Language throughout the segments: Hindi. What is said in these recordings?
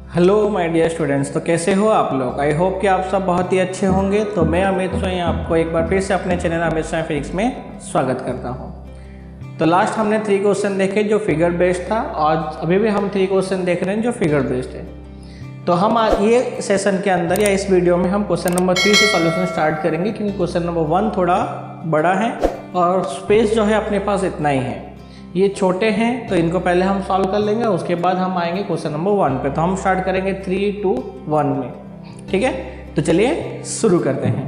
हेलो माय डियर स्टूडेंट्स, तो कैसे हो आप लोग। आई होप कि आप सब बहुत ही अच्छे होंगे। तो मैं अमित स्वयं आपको एक बार फिर से अपने चैनल अमित स्वयं फिजिक्स में स्वागत करता हूं। तो लास्ट हमने 3 क्वेश्चन देखे जो फिगर बेस्ड था और अभी भी हम 3 क्वेश्चन देख रहे हैं जो फिगर बेस्ड है। तो हम आज ये सेशन के अंदर या इस वीडियो में हम क्वेश्चन नंबर 3 से सॉल्यूशन स्टार्ट करेंगे, क्योंकि क्वेश्चन नंबर 1 थोड़ा बड़ा है और स्पेस जो है अपने पास इतना ही है। ये छोटे हैं तो इनको पहले हम सॉल्व कर लेंगे, उसके बाद हम आएंगे क्वेश्चन नंबर 1 पे। तो हम स्टार्ट करेंगे 3, 2, 1 में। ठीक है, तो चलिए शुरू करते हैं।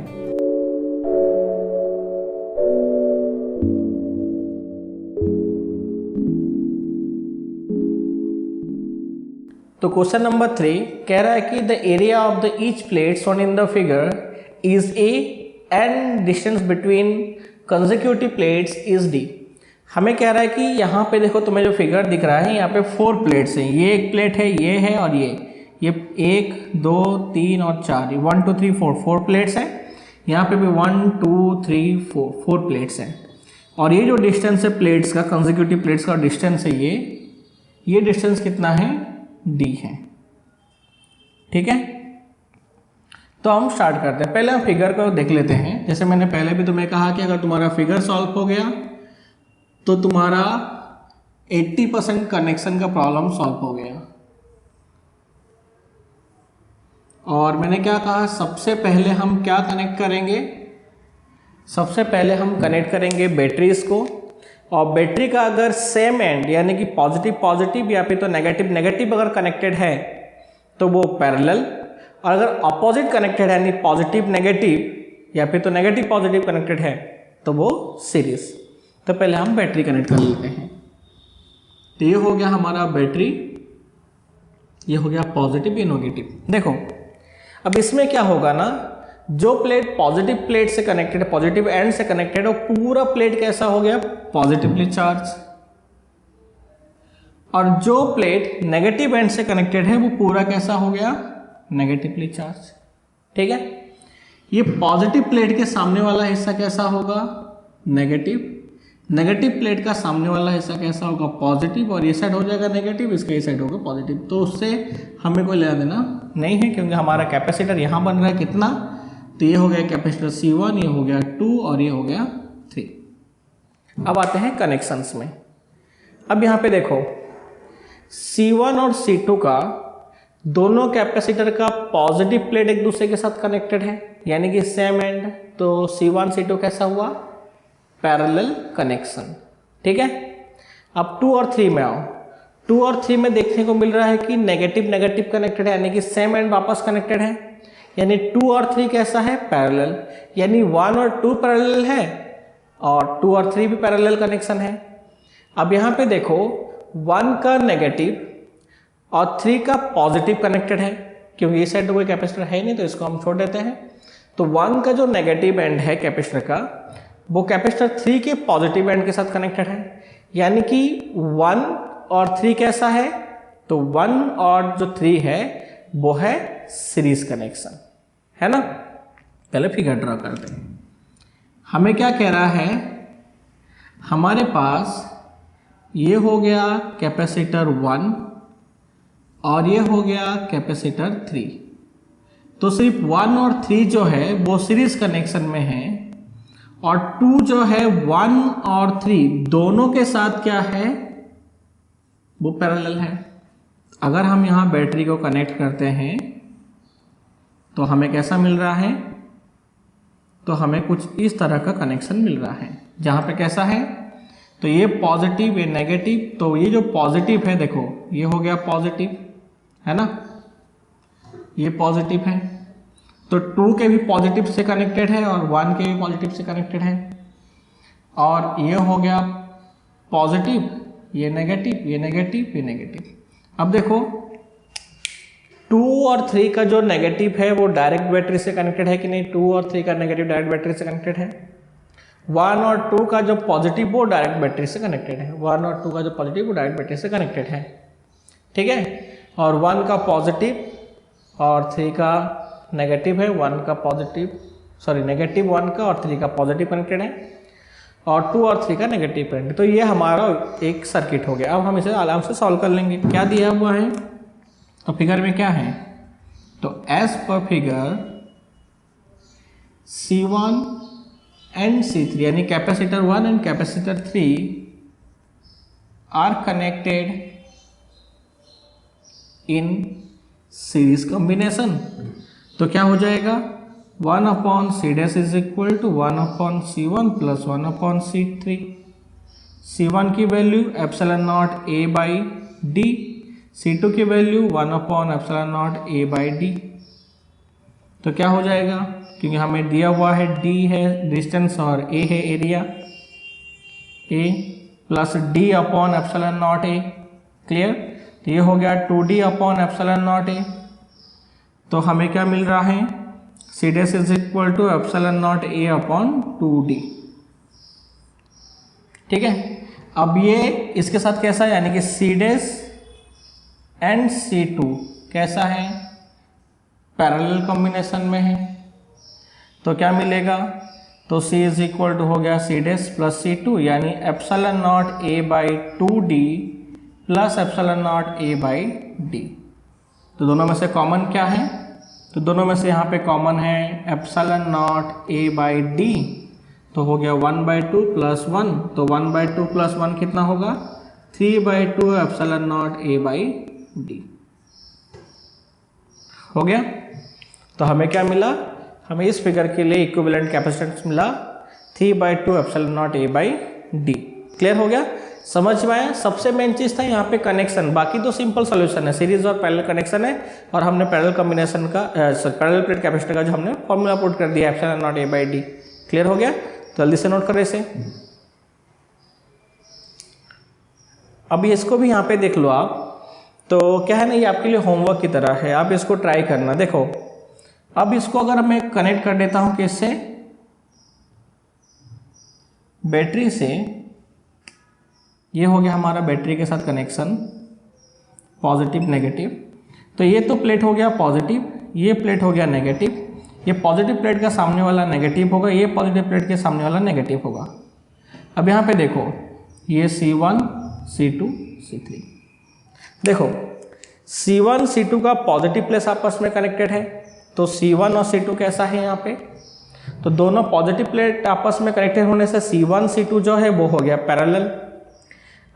तो क्वेश्चन नंबर 3 कह रहा है कि the area of the each plate shown in the figure is A and distance between consecutive plates is D. हमें कह रहा है कि यहाँ पे देखो तुम्हें जो फिगर दिख रहा है, यहाँ पे 4 प्लेट्स हैं। ये एक प्लेट है, ये है और ये 1, 2, 3 और 4, 1, 2, 3, 4 प्लेट्स हैं। यहाँ पे भी 1, 2, 3, 4 प्लेट्स हैं। और ये जो डिस्टेंस है प्लेट्स का, कंसेक्यूटिव प्लेट्स का डिस्टेंस है, ये डिस्टेंस कितना है, d है। ठीक है, तो हम स्टार्ट करते हैं। पहले हम फिगर को देख लेते हैं। जैसे मैंने पहले भी तुम्हें कहा कि अगर तुम्हारा फिगर सॉल्व हो गया तो तुम्हारा 80% कनेक्शन का प्रॉब्लम सॉल्व हो गया। और मैंने क्या कहा, सबसे पहले हम क्या कनेक्ट करेंगे, सबसे पहले हम कनेक्ट करेंगे बैटरीज को। और बैटरी का अगर सेम एंड यानी कि पॉजिटिव पॉजिटिव या फिर तो नेगेटिव नेगेटिव अगर कनेक्टेड है तो वो पैरेलल, और अगर अपोजिट कनेक्टेड है यानी पॉजिटिव नेगेटिव या फिर तो नेगेटिव पॉजिटिव कनेक्टेड है तो वो सीरीज। तो पहले हम बैटरी कनेक्ट कर लेते हैं। तो ये हो गया हमारा बैटरी, ये हो गया पॉजिटिव, ये नेगेटिव। देखो अब इसमें क्या होगा ना, जो प्लेट पॉजिटिव प्लेट से कनेक्टेड है, पॉजिटिव एंड से कनेक्टेड है, वो पूरा प्लेट कैसा हो गया, पॉजिटिवली चार्ज। और जो प्लेट नेगेटिव एंड से कनेक्टेड है वो पूरा कैसा हो गया, नेगेटिवली चार्ज। ठीक है, ये पॉजिटिव प्लेट के सामने वाला हिस्सा कैसा होगा, नेगेटिव। नेगेटिव प्लेट का सामने वाला हिस्सा कैसा होगा, पॉजिटिव। और ये साइड हो जाएगा नेगेटिव, इसका ये साइड होगा पॉजिटिव। तो उससे हमें कोई लेना देना नहीं है, क्योंकि हमारा कैपेसिटर यहाँ बन रहा है कितना, तो ये हो गया कैपेसिटर C1, ये हो गया 2 और ये हो गया 3। अब आते हैं कनेक्शंस में। अब यहाँ पे देखो C1 और C2 का दोनों कैपेसिटर का पॉजिटिव प्लेट एक दूसरे के साथ कनेक्टेड है, यानी कि सेम एंड। तो C1 C2 कैसा हुआ, पैरेलल कनेक्शन। ठीक है, अब 2 और 3 में आओ। 2 और 3 में देखने को मिल रहा है कि नेगेटिव नेगेटिव कनेक्टेड है, यानी कि सेम एंड वापस कनेक्टेड है। यानी 2 और 3 कैसा है, पैरेलल। यानी 1 और 2 पैरेलल है और 2 और 3 भी पैरेलल कनेक्शन है। अब यहाँ पे देखो 1 का नेगेटिव और 3 का पॉजिटिव कनेक्टेड है, क्योंकि इस साइड तो कोई कैपेसिटर है नहीं तो इसको हम छोड़ देते हैं। तो 1 का जो नेगेटिव एंड है कैपेसिटर का, वो कैपेसिटर 3 के पॉजिटिव एंड के साथ कनेक्टेड है। यानी कि 1 और 3 कैसा है, तो 1 और जो 3 है वो है सीरीज कनेक्शन, है ना। पहले फिगर ड्रॉ करते हैं। हमें क्या कह रहा है, हमारे पास ये हो गया कैपेसिटर 1 और ये हो गया कैपेसिटर 3। तो सिर्फ 1 और 3 जो है वो सीरीज कनेक्शन में है, और 2 जो है 1 और 3 दोनों के साथ क्या है, वो पैरेलल है। अगर हम यहाँ बैटरी को कनेक्ट करते हैं तो हमें कैसा मिल रहा है, तो हमें कुछ इस तरह का कनेक्शन मिल रहा है, जहाँ पे कैसा है, तो ये पॉजिटिव ये नेगेटिव। तो ये जो पॉजिटिव है, देखो ये हो गया पॉजिटिव, है ना, ये पॉजिटिव है। तो 2 के भी पॉजिटिव से कनेक्टेड है और 1 के भी पॉजिटिव से कनेक्टेड है। और ये हो गया पॉजिटिव, ये नेगेटिव, ये नेगेटिव, ये नेगेटिव। अब देखो 2 और 3 का जो नेगेटिव है वो डायरेक्ट बैटरी से कनेक्टेड है कि नहीं, 2 और 3 का नेगेटिव डायरेक्ट बैटरी से कनेक्टेड है। 1 और 2 का जो पॉजिटिव वो डायरेक्ट बैटरी से कनेक्टेड है। 1 और 2 का जो पॉजिटिव वो डायरेक्ट बैटरी से कनेक्टेड है। ठीक है, और 1 का पॉजिटिव और 3 का नेगेटिव है, 1 का पॉजिटिव, सॉरी नेगेटिव 1 का और 3 का पॉजिटिव कनेक्टेड है, और 2 और 3 का नेगेटिव कनेक्टेड। तो ये हमारा एक सर्किट हो गया। अब हम इसे आराम से सॉल्व कर लेंगे। क्या दिया हुआ है, तो फिगर में क्या है, तो as per figure C1 and C3 यानी capacitor 1 and capacitor 3 are connected in series combination. तो क्या हो जाएगा, 1/C dash is equal to 1/C1 plus 1/C3। C1 की value epsilon not A by D, C2 की वैल्यू 1/एप्सिलॉन नॉट A बाई डी। तो क्या हो जाएगा, क्योंकि हमें दिया हुआ है D है डिस्टेंस और A है area, A plus D upon epsilon not A। Clear, तो ये हो गया 2D upon epsilon not A। तो हमें क्या मिल रहा है, C dash is equal to epsilon not A upon 2D। ठीक है, अब ये इसके साथ कैसा है, यानी कि C डैश एंड C2 कैसा है, पैरेलल कॉम्बिनेशन में है। तो क्या मिलेगा, तो C इज इक्वल टू हो गया C डैश प्लस C2 यानी epsilon not A by 2D plus epsilon not A by D। तो दोनों में से कॉमन क्या है, तो दोनों में से यहाँ पे कॉमन है epsilon not A by D। तो हो गया 1/2 प्लस 1, तो 1/2 प्लस 1 कितना होगा, 3/2 epsilon not A by D हो गया। तो हमें क्या मिला, हमें इस फिगर के लिए इक्विवेलेंट कैपेसिटेंस मिला 3/2 epsilon not A by D। Clear हो गया, समझ में आया। सबसे मेन चीज था यहाँ पे कनेक्शन, बाकी तो सिंपल सॉल्यूशन है, सीरीज और पैरेलल कनेक्शन है, और हमने पैरेलल कॉम्बिनेशन का पैरेलल प्लेट कैपेसिटर का जो हमने फॉर्मूला पुट कर दिया epsilon not A by D। Clear हो गया, तो जल्दी से नोट करें इसे। अभी इसको भी यहाँ पे देख लो आप, तो क्या है ना, ये आपके लिए होमवर्क की तरह है, आप इसको ट्राई करना। देखो अब इसको अगर मैं कनेक्ट कर देता हूं किससे, बैटरी से, ये हो गया हमारा बैटरी के साथ कनेक्शन, पॉजिटिव नेगेटिव। तो ये तो प्लेट हो गया पॉजिटिव, ये प्लेट हो गया नेगेटिव, ये पॉजिटिव प्लेट का सामने वाला नेगेटिव होगा, ये पॉजिटिव प्लेट के सामने वाला नेगेटिव होगा। अब यहाँ पे देखो, ये C1 C2 C3, देखो C1 C2 का पॉजिटिव प्लेस आपस में कनेक्टेड है, तो C1 और C2 कैसा है यहाँ पे, तो दोनों पॉजिटिव प्लेट आपस में कनेक्टेड होने से C1 C2 जो है वो हो गया पैरेलल।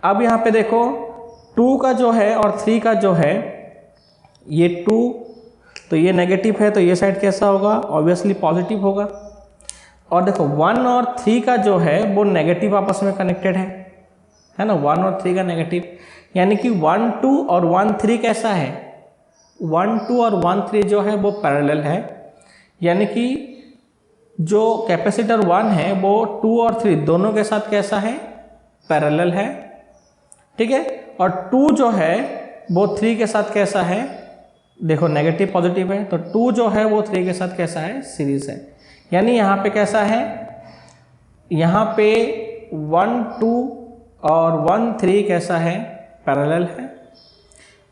अब यहाँ पे देखो 2 का जो है और 3 का जो है, ये 2 तो ये नेगेटिव है, तो ये साइड कैसा होगा, ऑब्वियसली पॉजिटिव होगा। और देखो 1 और 3 का जो है वो नेगेटिव आपस में कनेक्टेड है ना, 1 और 3 का नेगेटिव, यानी कि 1 2 और 1 3 कैसा है, 1 2 और 1 3 जो है वो पैरेलल है, यानी कि जो कैपेसिटर 1 है वो 2 और 3 दोनों के साथ कैसा है, पैरेलल है। ठीक है, और 2 जो है वो 3 के साथ कैसा है, देखो नेगेटिव पॉजिटिव है, तो 2 जो है वो 3 के साथ कैसा है, सीरीज है। यानी यहाँ पे कैसा है, यहाँ पे 1 2 और 1 3 कैसा है, पैरेलल है,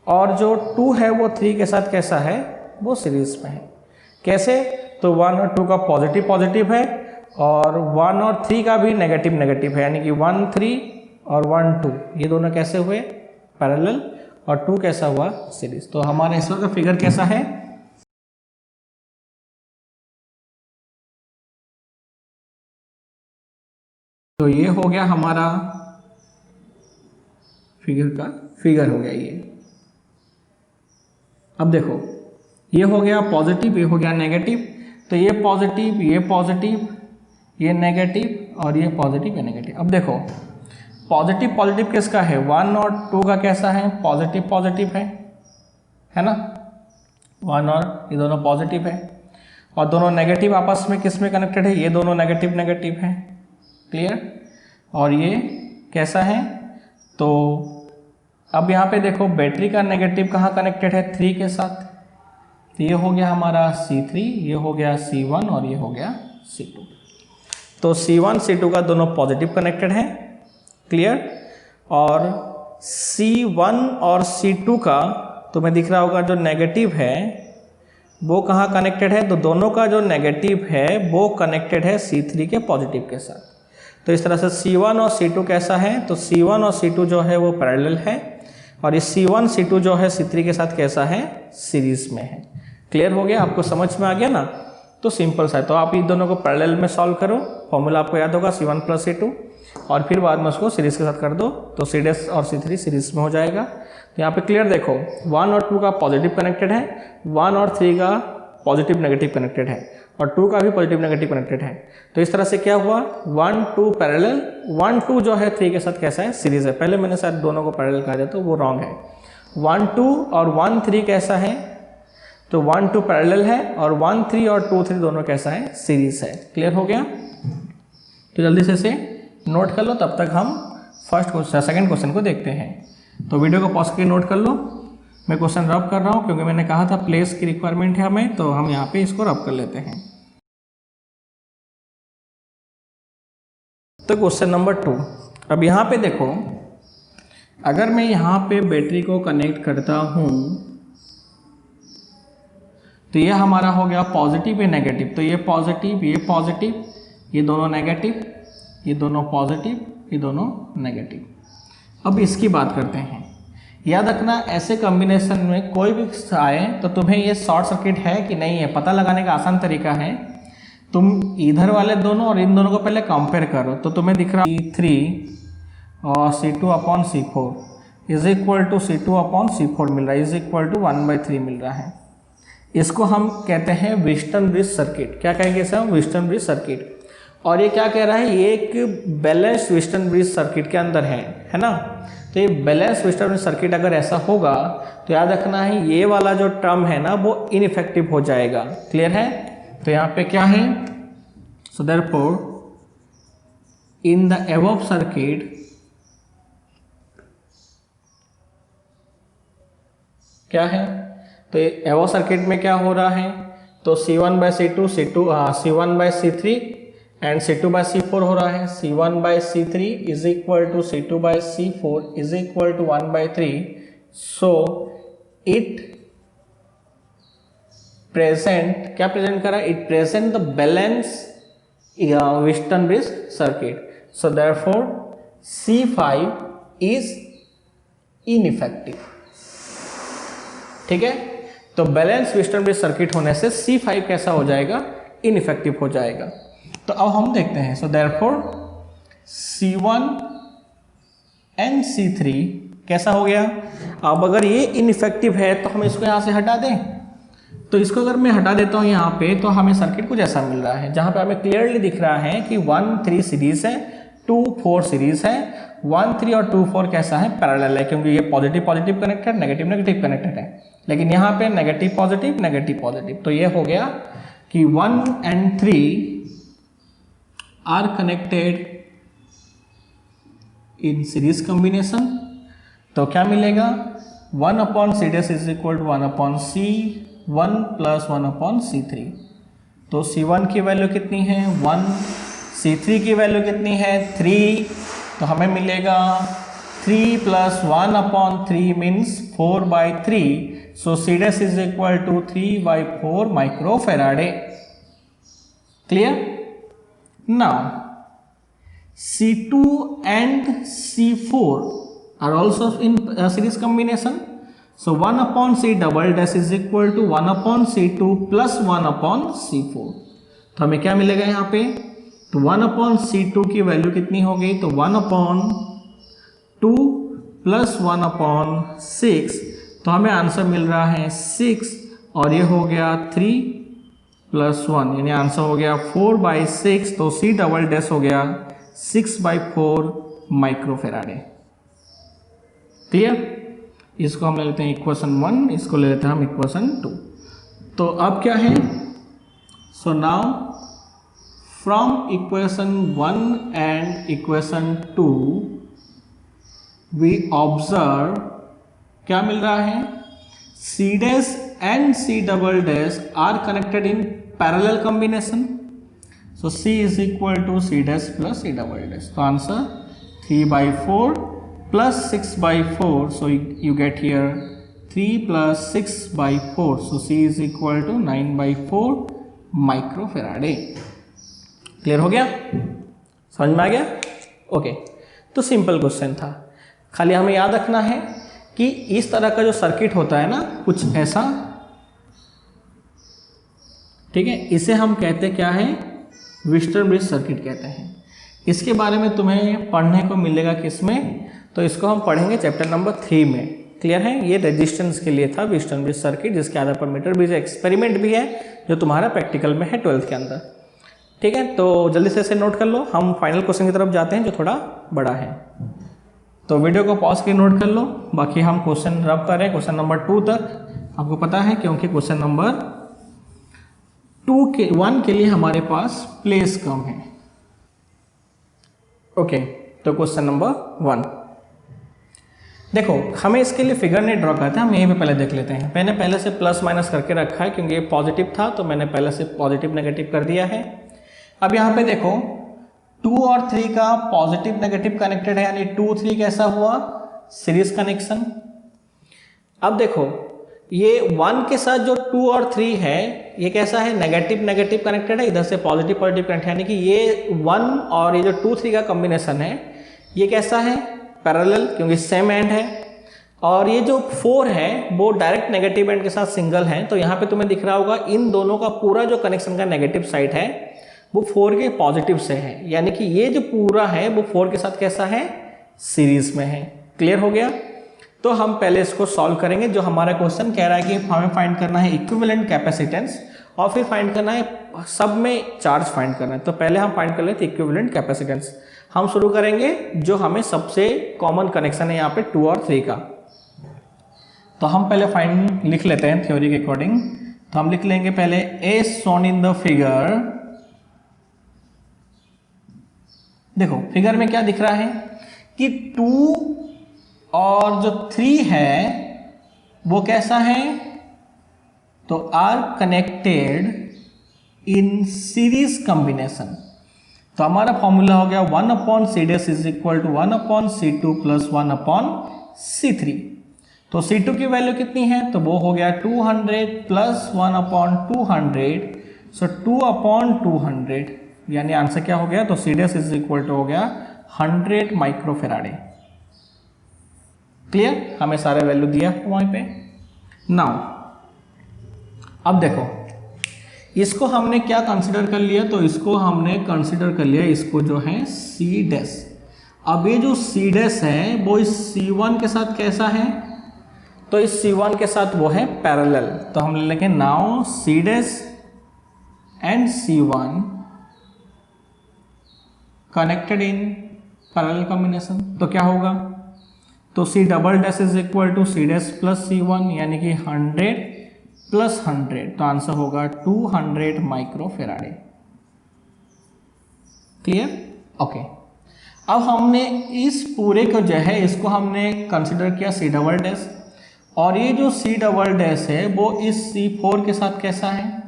और जो 2 है वो 3 के साथ कैसा है, वो सीरीज में है। कैसे, तो 1 और 2 का पॉजिटिव पॉजिटिव है, और 1 और 3 का भी नेगेटिव नेगेटिव है, यानी कि 1 3 और 1 2 ये दोनों कैसे हुए, पैरेलल, और 2 कैसा हुआ, सीरीज। तो हमारा इसका का फिगर कैसा है, तो ये हो गया हमारा फिगर का फिगर हो गया ये। अब देखो ये हो गया पॉजिटिव, ये हो गया नेगेटिव, तो ये पॉजिटिव, ये नेगेटिव, और ये पॉजिटिव, ये नेगेटिव। अब देखो पॉजिटिव पॉजिटिव किसका है, 1 और 2 का कैसा है, पॉजिटिव पॉजिटिव है ना, 1 और ये दोनों पॉजिटिव है, और दोनों नेगेटिव आपस में किस में कनेक्टेड है, ये दोनों नेगेटिव नेगेटिव है। क्लियर, और ये कैसा है, तो अब यहाँ पे देखो बैटरी का नेगेटिव कहाँ कनेक्टेड है, 3 के साथ, तो ये हो गया हमारा C3, ये हो गया C1 और ये हो गया C2। तो C1 C2 का दोनों पॉजिटिव कनेक्टेड है। क्लियर, और C1 और C2 का तुम्हें दिख रहा होगा जो नेगेटिव है वो कहाँ कनेक्टेड है, तो दोनों का जो नेगेटिव है वो कनेक्टेड है C3 के पॉजिटिव के साथ। तो इस तरह से C1 और C2 कैसा है, तो C1 और C2 जो है वो पैरेलल है, और इस C1 C2 जो है C3 के साथ कैसा है, सीरीज में है। क्लियर हो गया, आपको समझ में आ गया ना। तो सिंपल सा है, तो आप इन दोनों को पैरेलल में सॉल्व करो, फॉर्मूला आपको याद होगा C1 + C2, और फिर बाद में उसको सीरीज के साथ कर दो तो C' और C3 सीरीज में हो जाएगा। तो यहाँ पे क्लियर देखो 1 और 2 का पॉजिटिव कनेक्टेड है, 1 और 3 का पॉजिटिव नेगेटिव कनेक्टेड है, और 2 का भी पॉजिटिव नेगेटिव कनेक्टेड है। तो इस तरह से क्या हुआ, 1 2 पैरेलल, 1 2 जो है 3 के साथ कैसा है, सीरीज है। पहले मैंने शायद दोनों को पैरेलल कहा जाए तो वो रॉन्ग है। 1 2 और 1 3 कैसा है, तो 1 2 पैरेलल है, और 1 3 और 2 3 दोनों कैसा है, सीरीज है। क्लियर हो गया। तो जल्दी से इसे नोट कर लो, तब तक हम सेकंड क्वेश्चन को देखते हैं। तो वीडियो को पॉज करके नोट कर लो। मैं क्वेश्चन रब कर रहा हूँ क्योंकि मैंने कहा था प्लेस की रिक्वायरमेंट है हमें, तो हम यहाँ पे इसको रब कर लेते हैं। तो क्वेश्चन नंबर 2, अब यहाँ पे देखो, अगर मैं यहाँ पे बैटरी को कनेक्ट करता हूँ तो ये हमारा हो गया पॉजिटिव या नेगेटिव। तो ये पॉजिटिव, ये दोनों नेगेटिव, ये दोनों पॉजिटिव, ये दोनों नेगेटिव। अब इसकी बात करते हैं। याद रखना, ऐसे कॉम्बिनेशन में कोई भी आए तो तुम्हें ये शॉर्ट सर्किट है कि नहीं है पता लगाने का आसान तरीका है, तुम इधर वाले दोनों और इन दोनों को पहले कंपेयर करो। तो तुम्हें दिख रहा है C3 और C2/C4 is equal to C2/C4 मिल रहा है, इज इक्वल टू 1/3 मिल रहा है। इसको हम कहते हैं व्हीटस्टोन ब्रिज सर्किट। क्या कहेंगे इसे हम, व्हीटस्टोन ब्रिज सर्किट। और ये क्या कह रहा है, ये एक बैलेंस व्हीटस्टोन ब्रिज सर्किट के अंदर है ना। तो ये बैलेंस व्हीटस्टोन ब्रिज सर्किट अगर ऐसा होगा तो याद रखना है ये वाला जो टर्म है ना वो इनइफेक्टिव हो जाएगा। क्लियर है। तो यहाँ पे क्या है, so therefore in the above circuit क्या है, तो अबव सर्किट में क्या हो रहा है, तो C1/C2 C1/C3 एंड C2/C4 हो रहा है। C1/C3 is equal to C2/C4 is equal to 1/3। So it present, क्या प्रेजेंट कर रहा है, it present the balance Wheatstone bridge circuit. So therefore C5 is ineffective. ठीक है, तो बैलेंस व्हीटस्टोन ब्रिज सर्किट होने से C5 कैसा हो जाएगा, इनइफेक्टिव हो जाएगा। तो अब हम देखते हैं। So therefore C1 and C3 कैसा हो गया। अब अगर ये इनइफेक्टिव है तो हम इसको यहाँ से हटा दें। तो इसको अगर मैं हटा देता हूँ यहाँ पे, तो हमें सर्किट कुछ ऐसा मिल रहा है जहाँ पे हमें क्लियरली दिख रहा है कि 1 3 सीरीज है, 2 4 सीरीज है, 1 3 और 2 4 कैसा है, पैरेलल है, क्योंकि ये positive positive connected, negative negative connected है। लेकिन यहाँ पे नेगेटिव पॉजिटिव नेगेटिव पॉजिटिव। तो ये हो गया कि 1 and 3 are connected in series combination। तो क्या मिलेगा, 1/C' is equal to 1/C1 plus 1/C3। तो C1 की वैल्यू कितनी है 1, C3 की वैल्यू कितनी है 3। तो हमें मिलेगा 3 plus 1/3 means 4/3। So C' is equal to 3/4 microfarad. Clear. Now C2 and C4 are also in series combination. So 1/C" is equal to 1/C2 plus 1/C4। तो हमें क्या मिलेगा यहाँ पे, तो 1/C2 की वैल्यू कितनी हो गई, तो 1/2 प्लस 1/6। तो हमें आंसर मिल रहा है 6, और ये हो गया 3 प्लस 1, यानी आंसर हो गया 4/6। तो C" हो गया 6/4 माइक्रोफेराडे। क्लियर। इसको हम ले लेते हैं इक्वेशन 1, इसको ले लेते हैं हम इक्वेशन 2। तो अब क्या है, so now from equation 1 and equation 2 we observe क्या मिल रहा है, C' and C" are connected in parallel combination. So C is equal to C' plus C'. So answer 3/4 plus 6/4. So you get here 3 plus 6/4. So C is equal to 9/4 microfarad. Clear हो गया, समझ में आ गया। ओके, तो सिंपल क्वेश्चन था। खाली हमें याद रखना है कि इस तरह का जो सर्किट होता है ना कुछ ऐसा, ठीक है, इसे हम कहते क्या है, व्हिटस्टोन ब्रिज सर्किट कहते हैं। इसके बारे में तुम्हें पढ़ने को मिलेगा किसमें, तो इसको हम पढ़ेंगे चैप्टर नंबर 3 में। क्लियर है, ये रेजिस्टेंस के लिए था व्हिटस्टोन ब्रिज सर्किट, जिसके आधार पर मीटर ब्रिज एक्सपेरिमेंट भी है जो तुम्हारा प्रैक्टिकल में है 12th के अंदर। ठीक है, तो जल्दी से इसे नोट कर लो, हम फाइनल क्वेश्चन की तरफ जाते हैं जो थोड़ा बड़ा है। तो वीडियो को पॉज करके नोट कर लो, बाकी हम क्वेश्चन रब करें क्वेश्चन नंबर 2 तक। आपको पता है क्योंकि क्वेश्चन नंबर 1 के लिए हमारे पास प्लेस कम है। ओके, तो क्वेश्चन नंबर 1 देखो, हमें इसके लिए फिगर नहीं ड्रॉ करते, हम यहीं पे पहले देख लेते हैं। मैंने पहले से प्लस माइनस करके रखा है क्योंकि ये पॉजिटिव था, तो मैंने पहले से पॉजिटिव नेगेटिव कर दिया है। अब यहाँ पे देखो 2 और 3 का पॉजिटिव नेगेटिव कनेक्टेड है, यानी 2 3 कैसा हुआ, सीरीज कनेक्शन। अब देखो ये 1 के साथ जो 2 और 3 है ये कैसा है, नेगेटिव नेगेटिव कनेक्टेड है, इधर से पॉजिटिव पॉजिटिव कनेक्टेड, यानी कि ये 1 और ये जो 2 3 का कॉम्बिनेशन है ये कैसा है, पैरेलल, क्योंकि सेम एंड है। और ये जो 4 है वो डायरेक्ट नेगेटिव एंड के साथ सिंगल है, तो यहाँ पे तुम्हें दिख रहा होगा इन दोनों का पूरा जो कनेक्शन का नेगेटिव साइड है वो 4 के पॉजिटिव से है, यानी कि ये जो पूरा है वो 4 के साथ कैसा है, सीरीज में है। क्लियर हो गया। तो हम पहले इसको सॉल्व करेंगे। जो हमारा क्वेश्चन कह रहा है कि हमें फाइंड करना है इक्विवेलेंट कैपेसिटेंस और फिर फाइंड करना है सब में चार्ज फाइंड करना है। तो पहले हम फाइंड कर लेते हैं इक्विवेलेंट कैपेसिटेंस। हम शुरू करेंगे जो हमें सबसे कॉमन कनेक्शन है यहाँ पे 2 और 3 का। तो हम पहले फाइंड लिख लेते हैं थ्योरी के अकॉर्डिंग। तो हम लिख लेंगे पहले as shown in the figure. देखो फिगर में क्या दिख रहा है कि 2 और जो 3 है वो कैसा है, तो are connected in series combination. तो हमारा फॉर्मूला हो गया 1/C dash is equal to 1/C2 plus 1/C3। तो C2 की वैल्यू कितनी है, तो वो हो गया 200 प्लस 1/200, सो 2/200, यानी आंसर क्या हो गया, तो C dash is equal to हो गया 100 माइक्रोफेराडे। क्लियर, हमें सारे वैल्यू दिया वहीं पे। नाउ अब देखो इसको हमने क्या कंसिडर कर लिया, तो इसको हमने कंसिडर कर लिया इसको जो है C डैश। अब ये जो C डैश है वो इस C1 के साथ कैसा है, तो इस C1 के साथ वो है पैरेलल। तो हम ले लेंगे now C dash and C1 connected in parallel combination. तो क्या होगा, तो C double dash is equal to C dash plus C1, यानी कि 100 प्लस 100, तो आंसर होगा 200 माइक्रोफेराडे। Clear, okay. अब हमने इस पूरे को जो है इसको हमने कंसिडर किया C डबल डैश, और ये जो C डबल डैश है वो इस C4 के साथ कैसा है,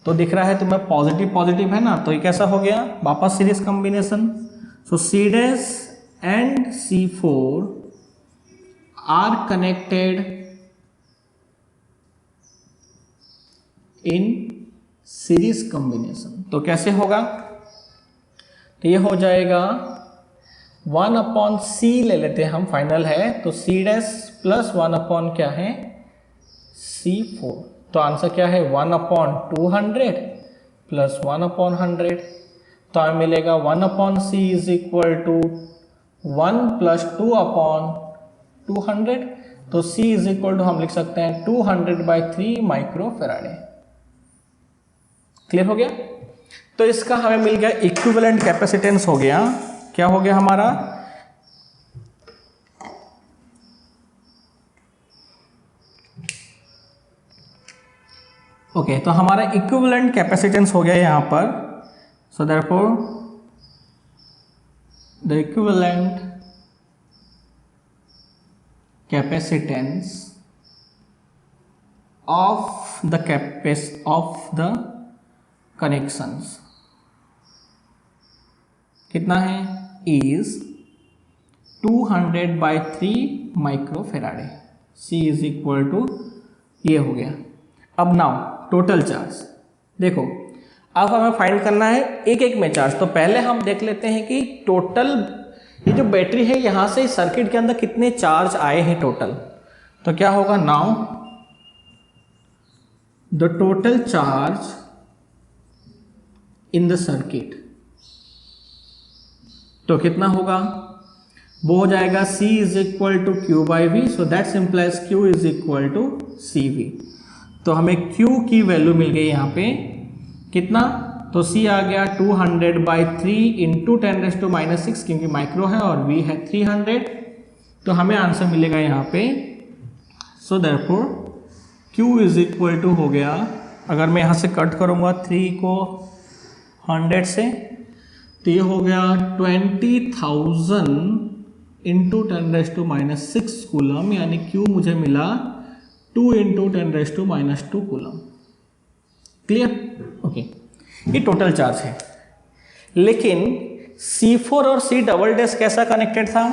तो दिख रहा है तुम्हें पॉजिटिव पॉजिटिव है ना, तो ये कैसा हो गया वापस series combination. So C dash and C4 are connected in series combination. तो कैसे होगा, तो ये हो जाएगा 1/C ले लेते हैं हम, फाइनल है, तो C डैश प्लस 1/ क्या है C4। तो आंसर क्या है 1/200 प्लस 1/100, तो हमें मिलेगा 1/C is equal to 1 plus 2/200। तो C इज इक्वल टू हम लिख सकते हैं 200/3 माइक्रोफेराडे। क्लियर हो गया। तो इसका हमें मिल गया इक्विवेलेंट कैपेसिटेंस हो गया, क्या हो गया हमारा, ओके, तो हमारा इक्विवेलेंट कैपेसिटेंस हो गया यहां पर। So therefore the equivalent capacitance of the connections कितना है, is 200/3 microfarad. C is equal to ये हो गया। अब नाउ टोटल चार्ज देखो, अब हमें फाइंड करना है एक एक में चार्ज। तो पहले हम देख लेते हैं कि टोटल ये जो बैटरी है यहाँ से सर्किट के अंदर कितने चार्ज आए हैं टोटल। तो क्या होगा, now the total charge in the circuit, तो कितना होगा, वो हो जाएगा C is equal to Q by V, so that simplifies Q is equal to C V. तो हमें Q की वैल्यू मिल गई यहाँ पे कितना, तो C आ गया 200/3 इंटू 10⁻⁻⁶, क्योंकि माइक्रो है और V है 300, तो हमें आंसर मिलेगा यहाँ पे। So therefore Q is equal to हो गया, अगर मैं यहाँ से कट करूँगा 3 को 100 से, तो ये हो गया 20,000 इंटू 10⁻⁶ कूलम, यानी Q मुझे मिला 2 इंटू 10⁻⁻2 कूलम। क्लियर? ओके, ये टोटल चार्ज है। लेकिन C4 और C डबल डैश कैसा कनेक्टेड था,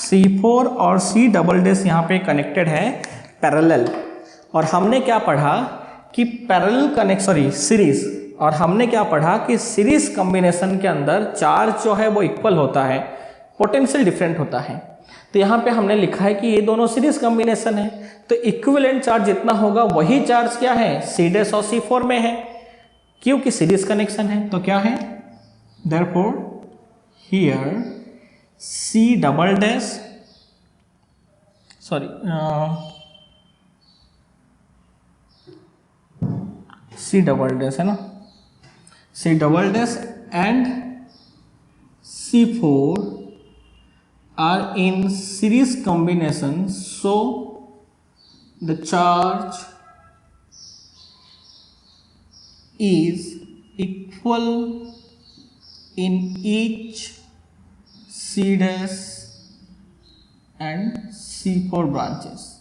C4 और C डबल डैश यहाँ पे कनेक्टेड है पैरेलल, और हमने क्या पढ़ा कि सीरीज, और हमने क्या पढ़ा कि सीरीज कॉम्बिनेशन के अंदर चार्ज जो है वो इक्वल होता है, पोटेंशियल डिफरेंट होता है। तो यहाँ पे हमने लिखा है कि ये दोनों सीरीज कॉम्बिनेशन है, तो इक्विवेलेंट चार्ज जितना होगा वही चार्ज क्या है, C डैश और C4 में है, क्योंकि सीरीज कनेक्शन है। तो क्या है, therefore here C double dash है ना, C double dash and C4 are in series combination, so the charge is equal in each C dash and C4 branches.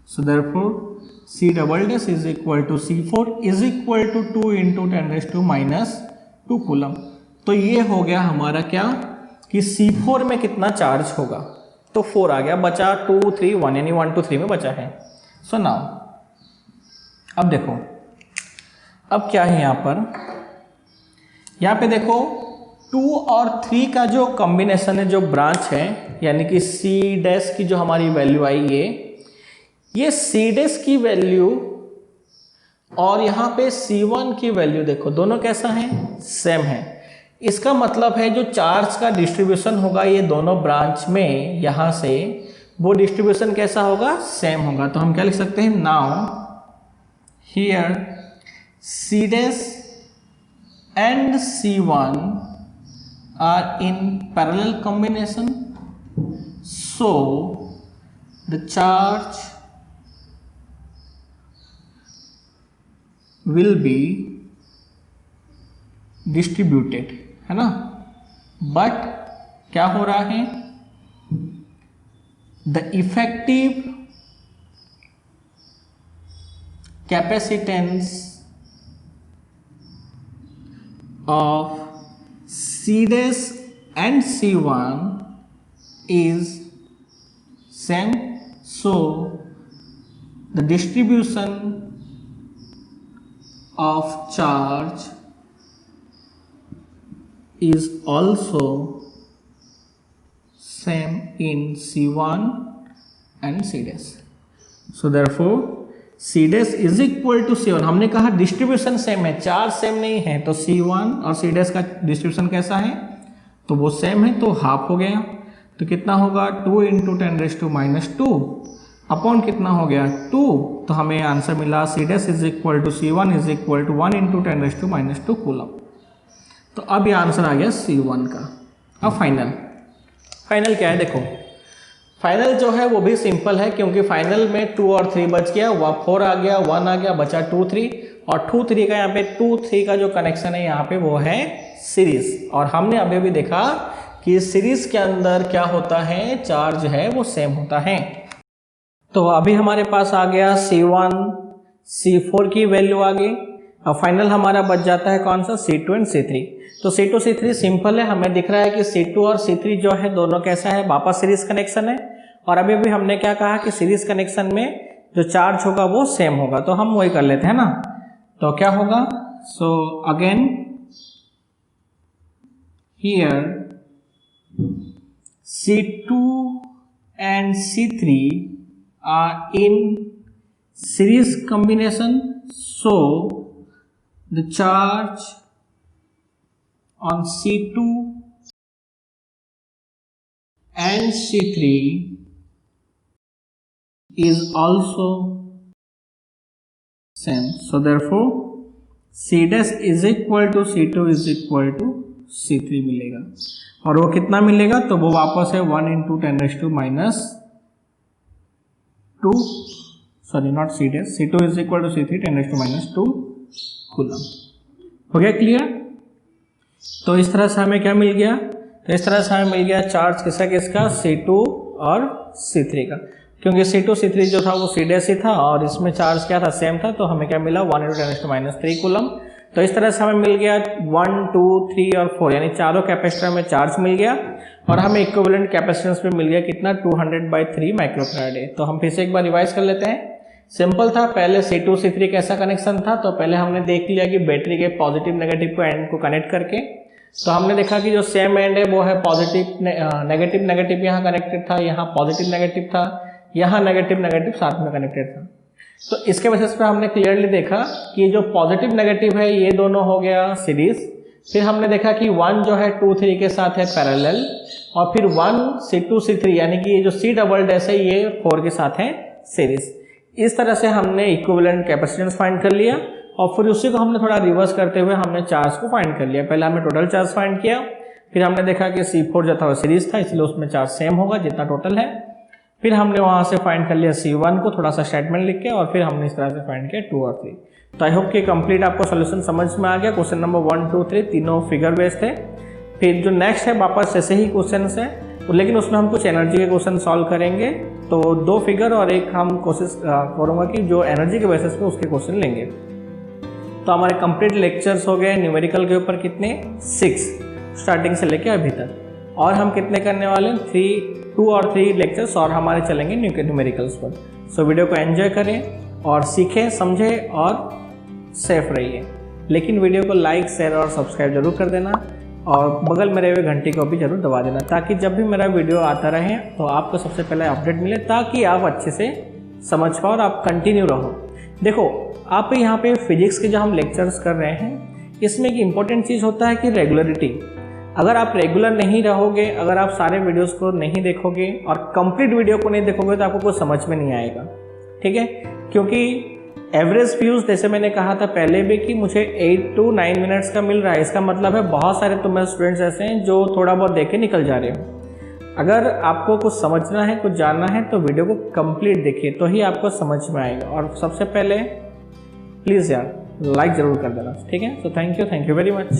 So therefore C double dash is equal to C4 is equal to 2 into 10⁻⁻2 coulomb. तो ये हो गया हमारा क्या कि C4 में कितना चार्ज होगा, तो 4 आ गया, बचा 2 3 1, यानी 1 2 3 में बचा है। सो नाउ अब देखो, अब क्या है यहाँ पे देखो 2 और 3 का जो कॉम्बिनेशन है, जो ब्रांच है, यानी कि C डैश की जो हमारी वैल्यू आई, ये C डैश की वैल्यू और यहाँ पे C1 की वैल्यू देखो, दोनों कैसा है, सेम है। इसका मतलब है जो चार्ज का डिस्ट्रीब्यूशन होगा ये दोनों ब्रांच में, यहाँ से वो डिस्ट्रीब्यूशन कैसा होगा, सेम होगा। तो हम क्या लिख सकते हैं, now here C dash and C1 are in parallel combination, so the charge will be distributed, है ना, बट क्या हो रहा है, the effective capacitance of C dash and C1 is same, so the distribution of charge is also same in C1 and C dash. So therefore C dash is equal to C1, हमने कहा डिस्ट्रीब्यूशन सेम है, चार्ज सेम नहीं है, तो C1 और C dash का डिस्ट्रीब्यूशन कैसा है, तो वो सेम है, तो हाफ हो गया। तो कितना होगा, 2 इंटू 10⁻⁻2 अपॉन कितना हो गया, 2, तो हमें आंसर मिला C dash is equal to C1 is equal to 1 into 10⁻⁻2 coulomb. तो अब ये आंसर आ गया C1 का। अब फाइनल क्या है, देखो फाइनल जो है वो भी सिंपल है, क्योंकि फाइनल में 2 और 3 बच गया, 4 आ गया, 1 आ गया, बचा 2 3, और 2 3 का यहाँ पे 2 3 का जो कनेक्शन है यहाँ पे वो है सीरीज। और हमने अभी भी देखा कि सीरीज के अंदर क्या होता है, चार्ज है वो सेम होता है। तो अभी हमारे पास आ गया C1 C4 की वैल्यू आ गई। अब फाइनल हमारा बच जाता है कौन सा, C2 एंड C3। तो C2 C3 सिंपल है, हमें दिख रहा है कि C2 और C3 जो है दोनों कैसा है, वापस सीरीज कनेक्शन है। और अभी भी हमने क्या कहा कि सीरीज कनेक्शन में जो चार्ज होगा वो सेम होगा, तो हम वही कर लेते हैं ना। तो क्या होगा, so again here C2 and C3 are in series combination, so the charge on C2 and C3 is also same. So therefore C dash is equal to C2 is equal to C3 मिलेगा। और वो कितना मिलेगा, तो वो वापस है 1 into 10⁻², sorry not C dash, C2 is equal to C3 10⁻² coulomb. हो गया क्लियर? तो इस तरह से हमें क्या मिल गया, तो इस तरह से हमें मिल गया चार्ज किसका किसका, C2 और C3 का, क्योंकि C2 C3 जो था वो C dash ही था और इसमें चार्ज क्या था, सेम था, तो हमें क्या मिला 1 इंटू 10⁻³ कूलम। तो इस तरह से हमें मिल गया 1, 2, 3 और 4 यानी चारों कैपेसिटर में चार्ज मिल गया और हमें इक्विवेलेंट कैपेसिटेंस में मिल गया कितना 200/3 माइक्रोफैराड। तो हम फिर से एक बार रिवाइज कर लेते हैं। सिंपल था, पहले C2 C3 कैसा कनेक्शन था, तो पहले हमने देख लिया कि बैटरी के पॉजिटिव नेगेटिव को एंड को कनेक्ट करके, तो हमने देखा कि जो सेम एंड है वो है पॉजिटिव नेगेटिव नेगेटिव यहाँ कनेक्टेड था, यहाँ पॉजिटिव नेगेटिव था, यहाँ नेगेटिव नेगेटिव साथ में कनेक्टेड था। तो इसके बेसिस पे हमने क्लियरली देखा कि जो पॉजिटिव नेगेटिव है ये दोनों हो गया सीरीज, फिर हमने देखा कि 1 जो है 2 3 के साथ है पैरेलल, और फिर 1 C2 C3 यानी कि ये जो C डबल डैश है ये 4 के साथ है सीरीज। इस तरह से हमने इक्विवेलेंट कैपेसिटेंस फाइंड कर लिया और फिर उसी को हमने थोड़ा रिवर्स करते हुए हमने चार्ज को फाइंड कर लिया। पहले हमने टोटल चार्ज फाइंड किया, फिर हमने देखा कि C4 जो था वो सीरीज था इसलिए उसमें चार्ज सेम होगा जितना टोटल है, फिर हमने वहाँ से फाइंड कर लिया C1 को थोड़ा सा स्टेटमेंट लिख के, और फिर हमने इस तरह से फाइंड किया 2 और 3। तो आई होप कि कंप्लीट आपको सोल्यूशन समझ में आ गया। क्वेश्चन नंबर 1, 2, 3 तीनों फिगर बेस्ड थे। फिर जो नेक्स्ट है वापस ऐसे ही क्वेश्चन है, लेकिन उसमें हम कुछ एनर्जी के क्वेश्चन सॉल्व करेंगे। तो 2 फिगर और एक हम कोशिश करूँगा कि जो एनर्जी के बेसिस पे उसके क्वेश्चन लेंगे। तो हमारे कंप्लीट लेक्चर्स हो गए न्यूमेरिकल के ऊपर कितने, 6 स्टार्टिंग से लेके अभी तक, और हम कितने करने वाले हैं 2 और 3 लेक्चर्स और हमारे चलेंगे न्यूमेरिकल्स पर। सो वीडियो को एंजॉय करें और सीखें, समझें और सेफ रहिए। लेकिन वीडियो को लाइक, शेयर और सब्सक्राइब जरूर कर देना और बगल में रहे हुए घंटी को भी जरूर दबा देना, ताकि जब भी मेरा वीडियो आता रहे तो आपको सबसे पहले अपडेट मिले, ताकि आप अच्छे से समझ पाओ और आप कंटिन्यू रहो। देखो आप यहाँ पे फिजिक्स के जो हम लेक्चर्स कर रहे हैं इसमें एक इम्पॉर्टेंट चीज़ होता है कि रेगुलरिटी। अगर आप रेगुलर नहीं रहोगे, अगर आप सारे वीडियोस को नहीं देखोगे और कंप्लीट वीडियो को नहीं देखोगे तो आपको कुछ समझ में नहीं आएगा, ठीक है। क्योंकि एवरेज व्यूज़ जैसे मैंने कहा था पहले भी कि मुझे 8 to 9 मिनट्स का मिल रहा है, इसका मतलब है बहुत सारे तो मेरे स्टूडेंट्स ऐसे हैं जो थोड़ा बहुत देख के निकल जा रहे हो। अगर आपको कुछ समझना है, कुछ जानना है तो वीडियो को कंप्लीट देखिए, तो ही आपको समझ में आएगा। और सबसे पहले प्लीज़ यार लाइक ज़रूर कर देना, ठीक है। So thank you very much.